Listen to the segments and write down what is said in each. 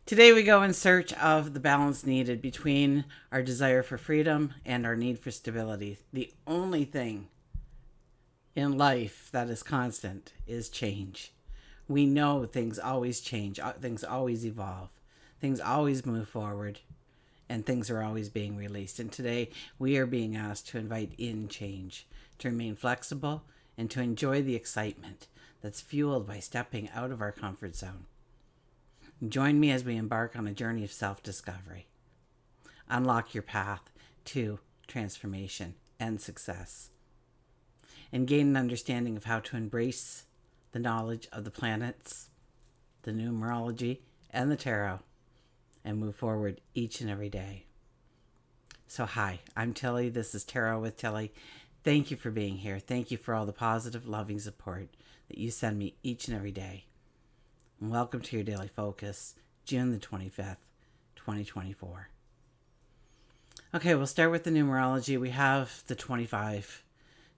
Today we go in search of the balance needed between our desire for freedom and our need for stability. The only thing in life that is constant is change. We know things always change, things always evolve, things always move forward, and things are always being released. And today we are being asked to invite in change, to remain flexible, and to enjoy the excitement that's fueled by stepping out of our comfort zone. Join me as we embark on a journey of self discovery. Unlock your path to transformation and success, and gain an understanding of how to embrace the knowledge of the planets, the numerology, and the tarot, and move forward each and every day. So, hi, I'm Tilly. This is Tarot with Tilly. Thank you for being here. Thank you for all the positive, loving support that you send me each and every day. And welcome to your daily focus, June the 25th, 2024. Okay, we'll start with the numerology. We have the 25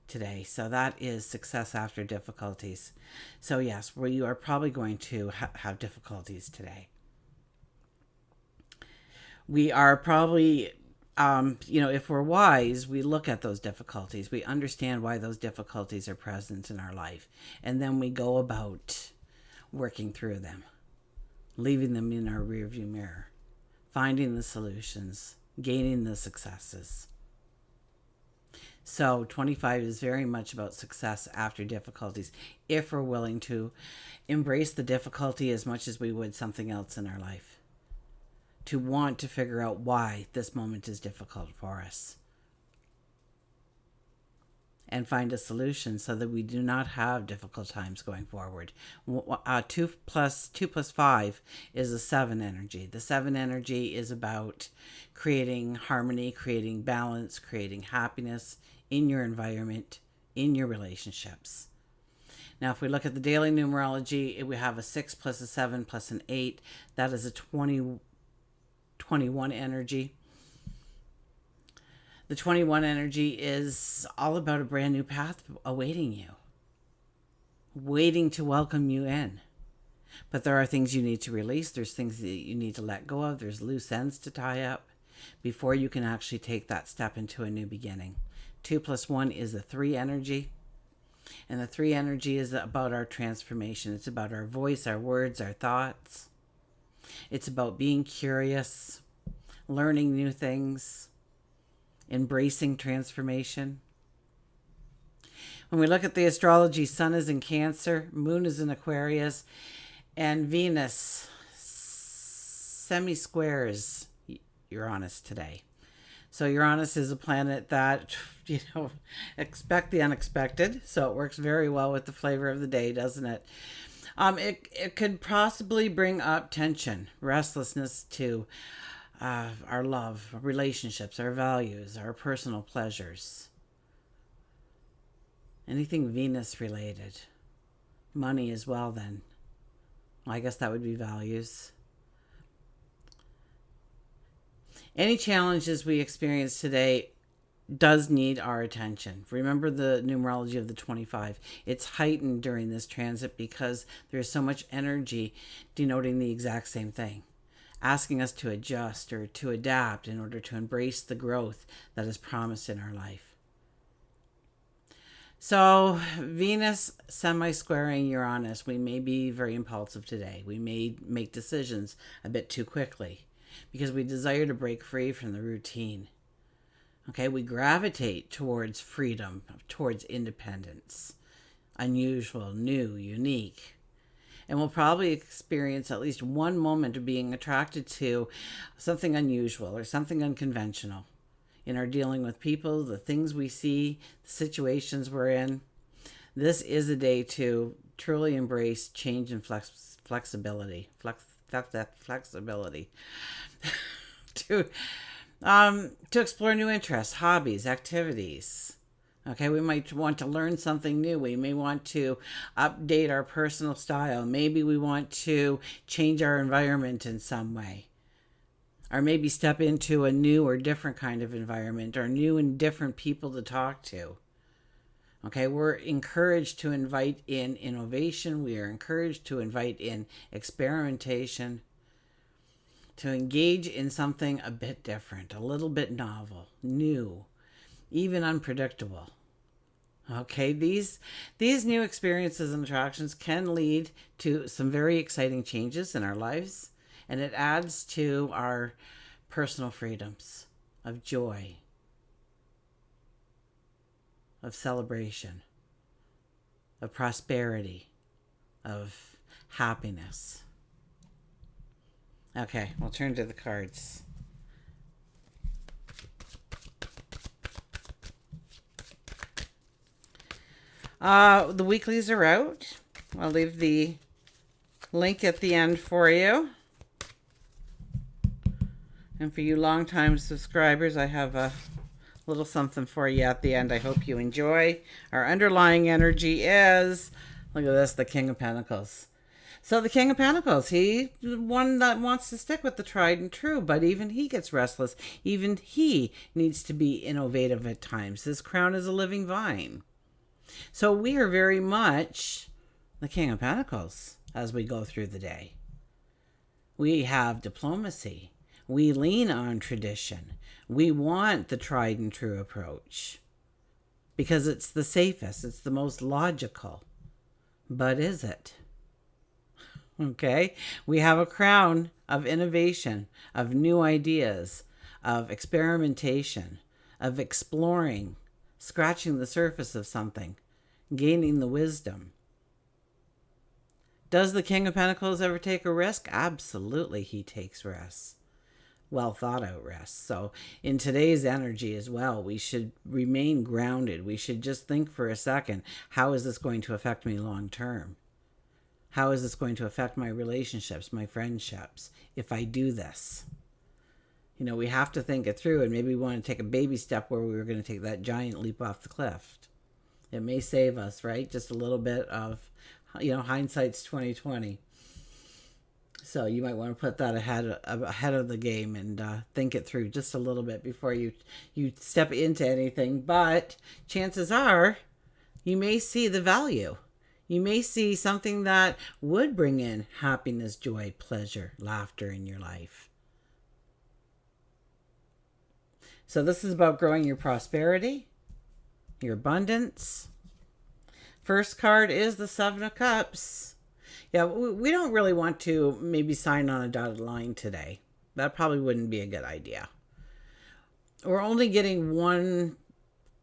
today. So that is success after difficulties. So yes, you are probably going to have difficulties today. We are probably, if we're wise, we look at those difficulties. We understand why those difficulties are present in our life. And then we go about working through them, leaving them in our rearview mirror, finding the solutions, gaining the successes. So 25 is very much about success after difficulties, if we're willing to embrace the difficulty as much as we would something else in our life, to want to figure out why this moment is difficult for us, and find a solution so that we do not have difficult times going forward. 2 plus 5 is a 7 energy. The 7 energy is about creating harmony, creating balance, creating happiness in your environment, in your relationships. Now, if we look at the daily numerology, we have a 6 plus a 7 plus an 8. That is a 21 energy. The 21 energy is all about a brand new path awaiting you, waiting to welcome you in. But there are things you need to release. There's things that you need to let go of. There's loose ends to tie up before you can actually take that step into a new beginning. 2 plus 1 is a 3 energy. And the 3 energy is about our transformation. It's about our voice, our words, our thoughts. It's about being curious, learning new things, embracing transformation. When we look at the astrology, Sun is in Cancer, Moon is in Aquarius, and Venus semi-squares Uranus today. So Uranus is a planet that, expect the unexpected. So it works very well with the flavor of the day, doesn't it? It could possibly bring up tension, restlessness to our love, relationships, our values, our personal pleasures. Anything Venus related. Money as well then. I guess that would be values. Any challenges we experience today does need our attention. Remember the numerology of the 25. It's heightened during this transit because there's so much energy denoting the exact same thing, asking us to adjust or to adapt in order to embrace the growth that is promised in our life. So Venus semi-squaring Uranus, we may be very impulsive today. We may make decisions a bit too quickly because we desire to break free from the routine. Okay, we gravitate towards freedom, towards independence, unusual, new, unique. And we'll probably experience at least one moment of being attracted to something unusual or something unconventional in our dealing with people, the things we see, the situations we're in. This is a day to truly embrace change and flexibility. Flexibility. to explore new interests, hobbies, activities. Okay, we might want to learn something new. We may want to update our personal style. Maybe we want to change our environment in some way. Or maybe step into a new or different kind of environment or new and different people to talk to. Okay, we're encouraged to invite in innovation. We are encouraged to invite in experimentation. to engage in something a bit different, a little bit novel, new, even unpredictable. Okay, these new experiences and attractions can lead to some very exciting changes in our lives, and it adds to our personal freedoms of joy, of celebration, of prosperity, of happiness. Okay, we'll turn to the cards. The weeklies are out. I'll leave the link at the end for you. And for you longtime subscribers, I have a little something for you at the end. I hope you enjoy. Our underlying energy is, look at this, the King of Pentacles. So the King of Pentacles, he one that wants to stick with the tried and true, but even he gets restless. Even he needs to be innovative at times. His crown is a living vine. So we are very much the King of Pentacles as we go through the day. We have diplomacy. We lean on tradition. We want the tried and true approach because it's the safest. It's the most logical. But is it? Okay, we have a crown of innovation, of new ideas, of experimentation, of exploring, scratching the surface of something, gaining the wisdom. Does the King of Pentacles ever take a risk? Absolutely, he takes risks. Well thought out risks. So in today's energy as well, we should remain grounded. We should just think for a second, how is this going to affect me long term? How is this going to affect my relationships, my friendships, if I do this? You know, we have to think it through, and maybe we want to take a baby step where we were going to take that giant leap off the cliff. It may save us, right? Just a little bit of, hindsight's 2020. So you might want to put that ahead of the game and think it through just a little bit before you step into anything. But chances are you may see the value. You may see something that would bring in happiness, joy, pleasure, laughter in your life. So this is about growing your prosperity, your abundance. First card is the Seven of Cups. Yeah, we don't really want to maybe sign on a dotted line today. That probably wouldn't be a good idea. We're only getting one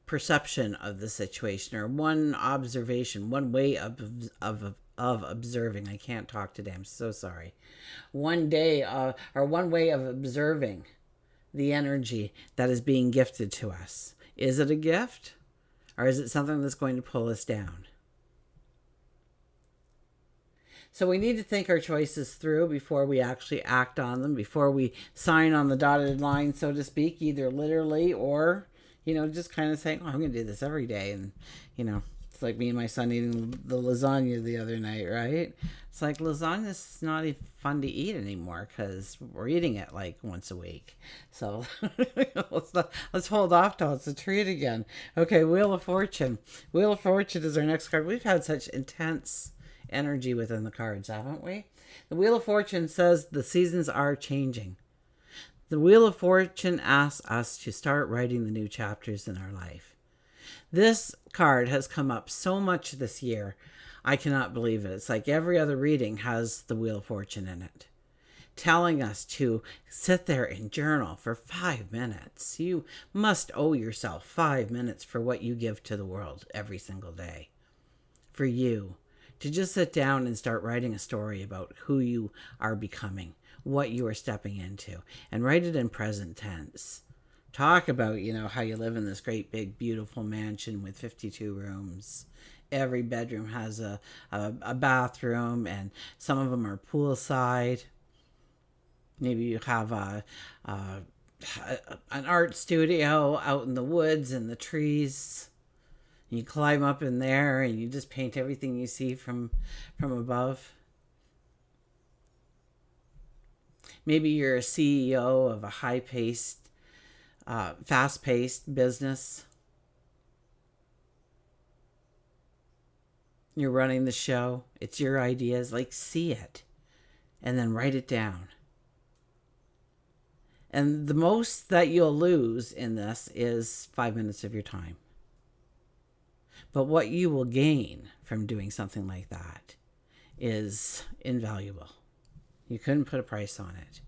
perception of the situation, or one observation, one way of observing. I can't talk today. I'm so sorry. One day, or one way of observing the energy that is being gifted to us. Is it a gift, or is it something that's going to pull us down? So we need to think our choices through before we actually act on them, before we sign on the dotted line, so to speak, either literally or, just kind of saying, oh, I'm going to do this every day. And, it's like me and my son eating the lasagna the other night, right? It's like lasagna's not even fun to eat anymore because we're eating it like once a week. So let's hold off till it's a treat again. Okay, Wheel of Fortune. Wheel of Fortune is our next card. We've had such intense energy within the cards, haven't we? The Wheel of Fortune says the seasons are changing. The Wheel of Fortune asks us to start writing the new chapters in our life. This card has come up so much this year. I cannot believe it. It's like every other reading has the Wheel of Fortune in it, telling us to sit there and journal for 5 minutes. You must owe yourself 5 minutes for what you give to the world every single day. For you to just sit down and start writing a story about who you are becoming, what you are stepping into, and write it in present tense. Talk about, how you live in this great, big, beautiful mansion with 52 rooms. Every bedroom has a bathroom, and some of them are poolside. Maybe you have an art studio out in the woods and the trees. You climb up in there and you just paint everything you see from above. Maybe you're a CEO of a high-paced, fast-paced business. You're running the show. It's your ideas. Like, see it and then write it down. And the most that you'll lose in this is 5 minutes of your time. But what you will gain from doing something like that is invaluable. You couldn't put a price on it.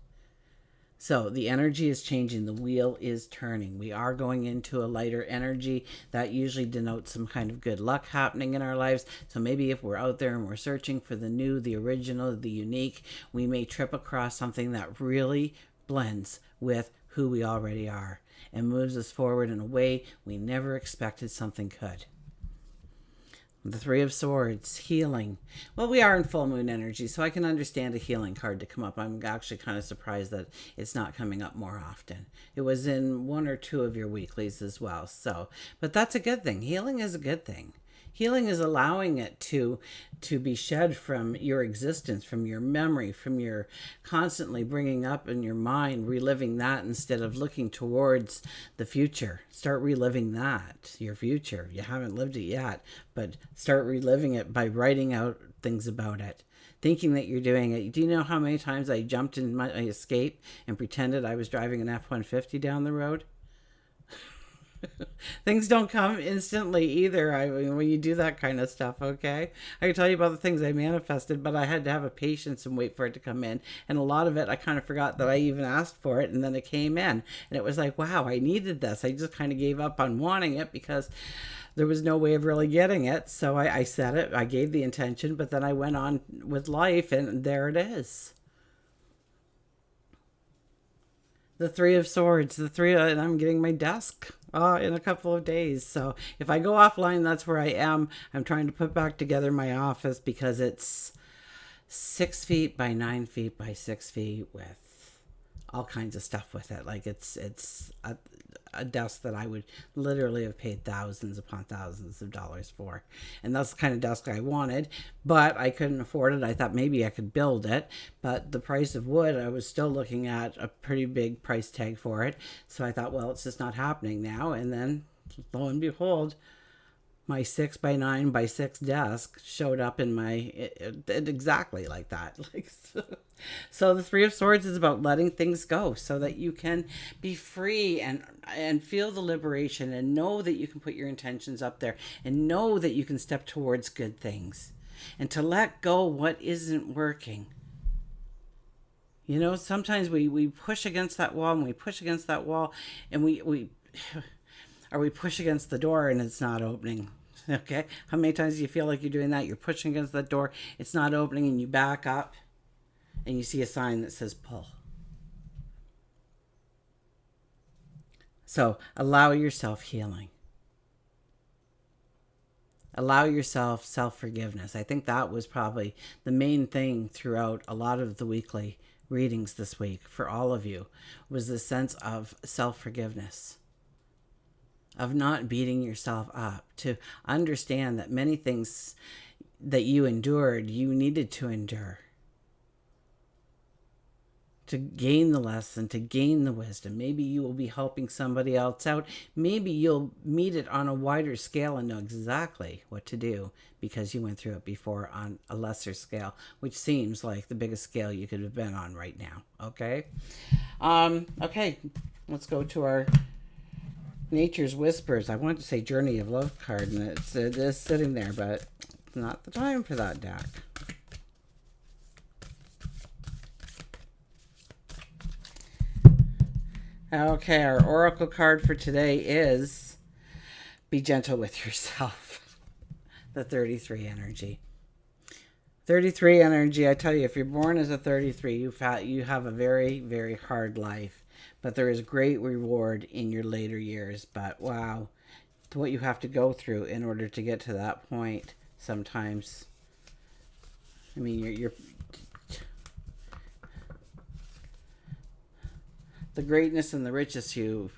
So the energy is changing. The wheel is turning. We are going into a lighter energy. That usually denotes some kind of good luck happening in our lives. So maybe if we're out there and we're searching for the new, the original, the unique, we may trip across something that really blends with who we already are and moves us forward in a way we never expected something could. The Three of Swords, healing. Well, we are in full moon energy, so I can understand a healing card to come up. I'm actually kind of surprised that it's not coming up more often. It was in one or two of your weeklies as well. So, but that's a good thing. Healing is a good thing. Healing is allowing it to be shed from your existence, from your memory, from your constantly bringing up in your mind, reliving that instead of looking towards the future. Start reliving that, your future. You haven't lived it yet, but start reliving it by writing out things about it. Thinking that you're doing it. Do you know how many times I jumped in my Escape and pretended I was driving an F-150 down the road? Things don't come instantly either. I mean, when you do that kind of stuff, okay? I can tell you about the things I manifested, but I had to have a patience and wait for it to come in. And a lot of it, I kind of forgot that I even asked for it, and then it came in. And it was like, wow, I needed this. I just kind of gave up on wanting it because there was no way of really getting it. So I said it, I gave the intention, but then I went on with life, and there it is. The Three of Swords, and I'm getting my desk in a couple of days. So if I go offline, that's where I am. I'm trying to put back together my office because it's 6 feet by 9 feet by 6 feet with all kinds of stuff with it. Like it's a desk that I would literally have paid thousands upon thousands of dollars for. And that's the kind of desk I wanted, but I couldn't afford it. I thought maybe I could build it, but the price of wood, I was still looking at a pretty big price tag for it. So I thought, well, it's just not happening now. And then lo and behold, my 6 by 9 by 6 desk showed up in my it exactly like that. Like so the Three of Swords is about letting things go so that you can be free and feel the liberation and know that you can put your intentions up there and know that you can step towards good things and to let go what isn't working. You know, sometimes we push against that wall and we push against that wall and we or we push against the door and it's not opening. Okay? How many times do you feel like you're doing that? You're pushing against the door, it's not opening, and you back up and you see a sign that says pull. So allow yourself healing. Allow yourself self-forgiveness. I think that was probably the main thing throughout a lot of the weekly readings this week for all of you was the sense of self-forgiveness, of not beating yourself up, to understand that many things that you endured, you needed to endure to gain the lesson, to gain the wisdom. Maybe you will be helping somebody else out. Maybe you'll meet it on a wider scale and know exactly what to do because you went through it before on a lesser scale, which seems like the biggest scale you could have been on right now. Okay? Okay, let's go to our Nature's Whispers. I wanted to say Journey of Love card, and it is sitting there, but it's not the time for that deck. Okay, our oracle card for today is Be Gentle with Yourself. The 33 energy. 33 energy, I tell you, if you're born as a 33, you have a very, very hard life. But there is great reward in your later years. But wow, what you have to go through in order to get to that point sometimes. I mean, you're the greatness and the riches you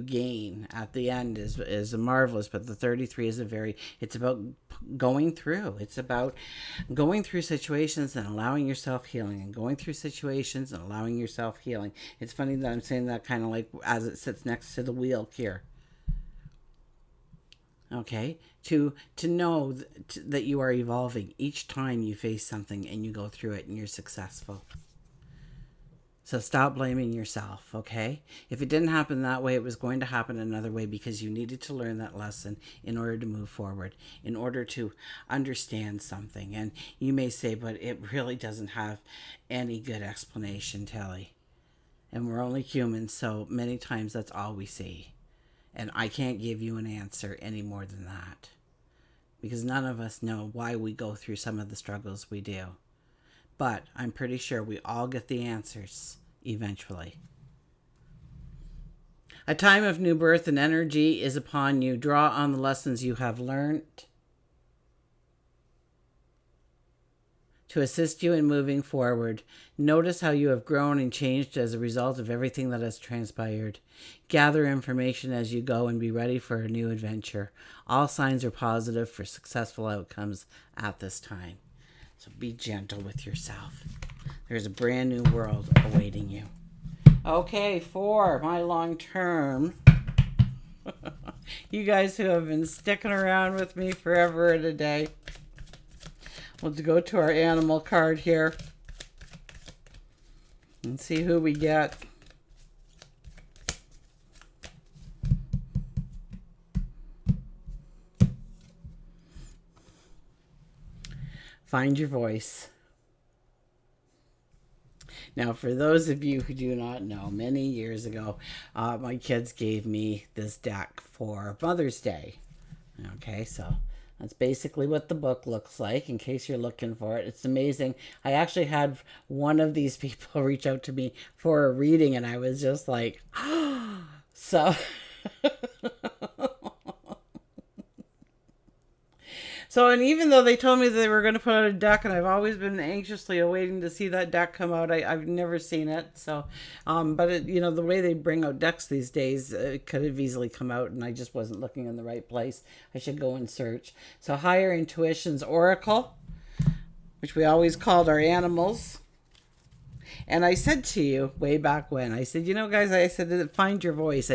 gain at the end is marvelous, but the 33 is it's about going through. It's about going through situations and allowing yourself healing, and going through situations and allowing yourself healing. It's funny that I'm saying that kind of like as it sits next to the wheel here. Okay, to know that you are evolving each time you face something and you go through it and you're successful. So stop blaming yourself, okay? If it didn't happen that way, it was going to happen another way because you needed to learn that lesson in order to move forward, in order to understand something. And you may say, but it really doesn't have any good explanation, Telly. And we're only humans, so many times that's all we see. And I can't give you an answer any more than that because none of us know why we go through some of the struggles we do. But I'm pretty sure we all get the answers eventually. A time of new birth and energy is upon you. Draw on the lessons you have learned to assist you in moving forward. Notice how you have grown and changed as a result of everything that has transpired. Gather information as you go and be ready for a new adventure. All signs are positive for successful outcomes at this time. So be gentle with yourself. There's a brand new world awaiting you. Okay, for my long term, you guys who have been sticking around with me forever and a day, we'll go to our animal card here and see who we get. Find your voice. Now, for those of you who do not know, many years ago, my kids gave me this deck for Mother's Day. Okay, so that's basically what the book looks like, in case you're looking for it. It's amazing. I actually had one of these people reach out to me for a reading, and I was just like, so... So, and even though they told me they were going to put out a deck, and I've always been anxiously awaiting to see that deck come out, I've never seen it. So, but it, the way they bring out decks these days, it could have easily come out, and I just wasn't looking in the right place. I should go and search. So, Higher Intuition's Oracle, which we always called our animals. And I said to you way back when, I said, guys, I said, find your voice.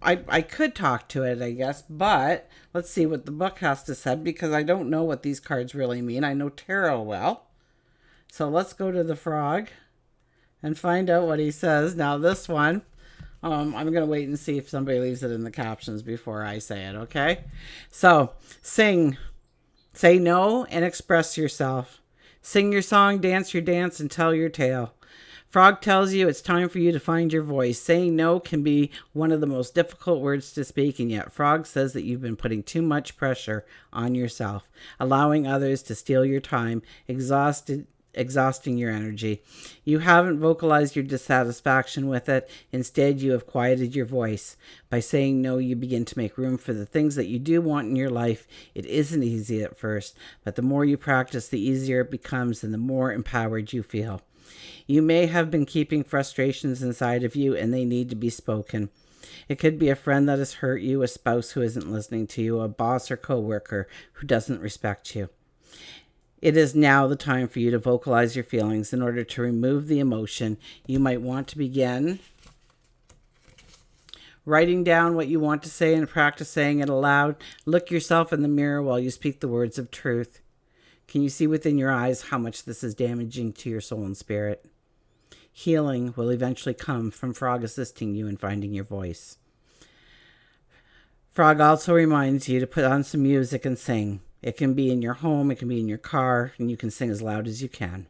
I could talk to it, I guess, but let's see what the book has to say, because I don't know what these cards really mean. I know tarot well. So let's go to the frog and find out what he says. Now this one, I'm going to wait and see if somebody leaves it in the captions before I say it, okay? So, sing. Say no and express yourself. Sing your song, dance your dance, and tell your tale. Frog tells you it's time for you to find your voice. Saying no can be one of the most difficult words to speak, and yet Frog says that you've been putting too much pressure on yourself, allowing others to steal your time, exhausting your energy. You haven't vocalized your dissatisfaction with it. Instead, you have quieted your voice. By saying no, you begin to make room for the things that you do want in your life. It isn't easy at first, but the more you practice, the easier it becomes and the more empowered you feel. You may have been keeping frustrations inside of you, and they need to be spoken. It could be a friend that has hurt you, a spouse who isn't listening to you, a boss or coworker who doesn't respect you. It is now the time for you to vocalize your feelings. In order to remove the emotion, you might want to begin writing down what you want to say and practice saying it aloud. Look yourself in the mirror while you speak the words of truth. Can you see within your eyes how much this is damaging to your soul and spirit? Healing will eventually come from Frog assisting you in finding your voice. Frog also reminds you to put on some music and sing. It can be in your home, it can be in your car, and you can sing as loud as you can.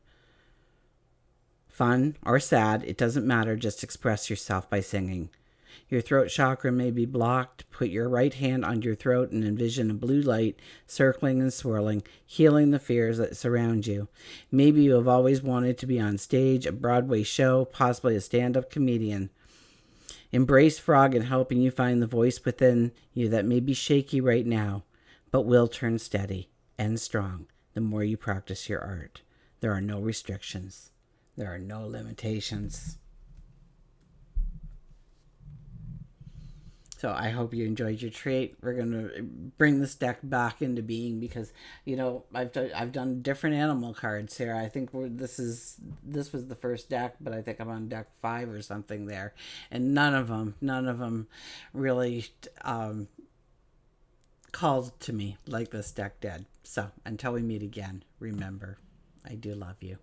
Fun or sad, it doesn't matter, just express yourself by singing. Your throat chakra may be blocked. Put your right hand on your throat and envision a blue light circling and swirling, healing the fears that surround you. Maybe you have always wanted to be on stage, a Broadway show, possibly a stand-up comedian. Embrace Frog in helping you find the voice within you that may be shaky right now, but will turn steady and strong the more you practice your art. There are no restrictions. There are no limitations. So I hope you enjoyed your treat. We're going to bring this deck back into being because, I've done different animal cards here. I think this was the first deck, but I think I'm on deck 5 or something there. And none of them really called to me like this deck did. So until we meet again, remember, I do love you.